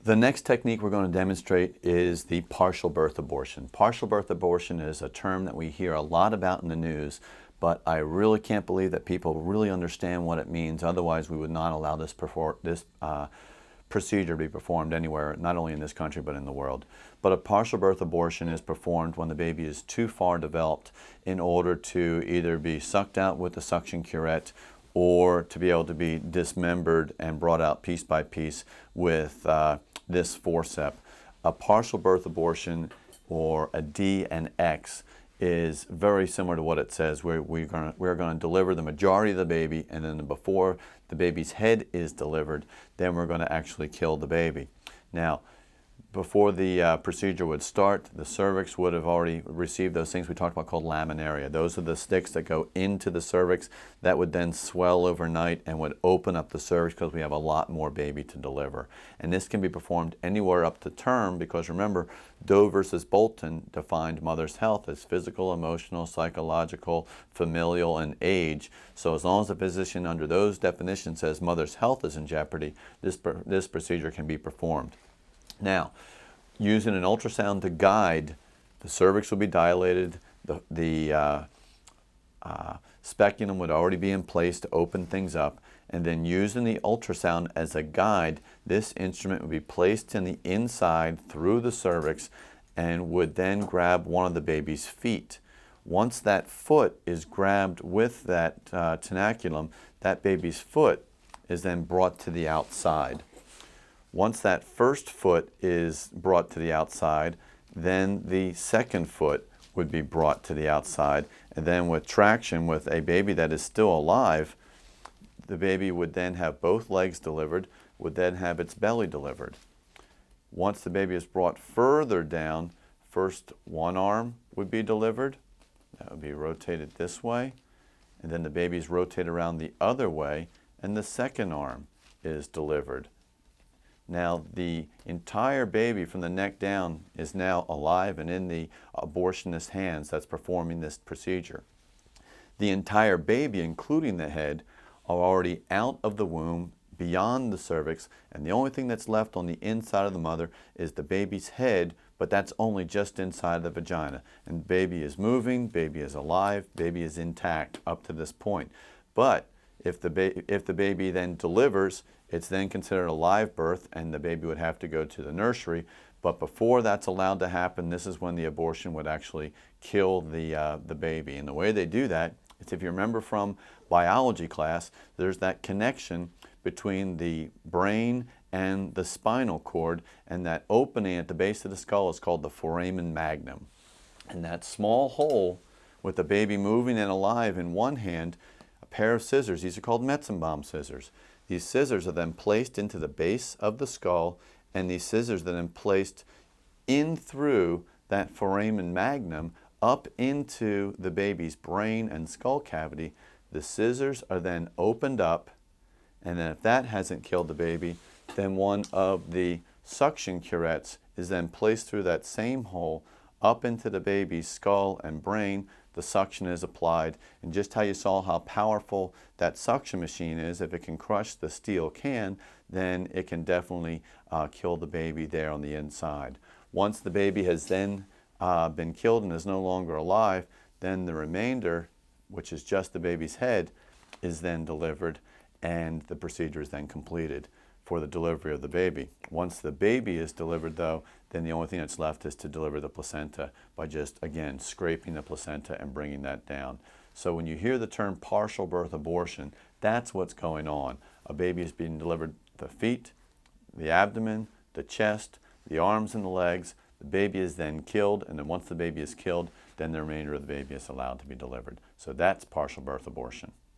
The next technique we're going to demonstrate is the partial birth abortion. Partial birth abortion is a term that we hear a lot about in the news, but I really can't believe that people really understand what it means. Otherwise, we would not allow this procedure to be performed anywhere, not only in this country, but in the world. But a partial birth abortion is performed when the baby is too far developed in order to either be sucked out with the suction curette or to be able to be dismembered and brought out piece by piece with this forceps. A partial birth abortion, or a D&X, is very similar to what it says. We're going to deliver the majority of the baby, and then before the baby's head is delivered, then we're going to actually kill the baby. Now, before the procedure would start, the cervix would have already received those things we talked about called laminaria. Those are the sticks that go into the cervix that would then swell overnight and would open up the cervix because we have a lot more baby to deliver. And this can be performed anywhere up to term because remember, Doe versus Bolton defined mother's health as physical, emotional, psychological, familial, and age. So as long as the physician under those definitions says mother's health is in jeopardy, this procedure can be performed. Now, using an ultrasound to guide, the cervix will be dilated, the speculum would already be in place to open things up, and then using the ultrasound as a guide, this instrument would be placed in the inside through the cervix and would then grab one of the baby's feet. Once that foot is grabbed with that tenaculum, that baby's foot is then brought to the outside. Once that first foot is brought to the outside, then the second foot would be brought to the outside. And then with traction, with a baby that is still alive, the baby would then have both legs delivered, would then have its belly delivered. Once the baby is brought further down, first one arm would be delivered. That would be rotated this way. And then the baby is rotated around the other way, and the second arm is delivered. Now the entire baby from the neck down is now alive and in the abortionist's hands that's performing this procedure. The entire baby, including the head, are already out of the womb, beyond the cervix, and the only thing that's left on the inside of the mother is the baby's head, but that's only just inside the vagina. And baby is moving, baby is alive, baby is intact up to this point. But if the baby then delivers, it's then considered a live birth and the baby would have to go to the nursery. But before that's allowed to happen, this is when the abortion would actually kill the baby. And the way they do that is, if you remember from biology class, there's that connection between the brain and the spinal cord, and that opening at the base of the skull is called the foramen magnum. And that small hole with the baby moving and alive in one hand, a pair of scissors, these are called Metzenbaum scissors. These scissors are then placed into the base of the skull, and these scissors are then placed in through that foramen magnum up into the baby's brain and skull cavity. The scissors are then opened up, and then if that hasn't killed the baby, then one of the suction curettes is then placed through that same hole up into the baby's skull and brain. The suction is applied, and just how you saw how powerful that suction machine is, if it can crush the steel can, then it can definitely kill the baby there on the inside. Once the baby has then been killed and is no longer alive, then the remainder, which is just the baby's head, is then delivered, and the procedure is then completed for the delivery of the baby. Once the baby is delivered, though, then the only thing that's left is to deliver the placenta by just, again, scraping the placenta and bringing that down. So when you hear the term partial birth abortion, that's what's going on. A baby is being delivered the feet, the abdomen, the chest, the arms and the legs. The baby is then killed, and then once the baby is killed, then the remainder of the baby is allowed to be delivered. So that's partial birth abortion.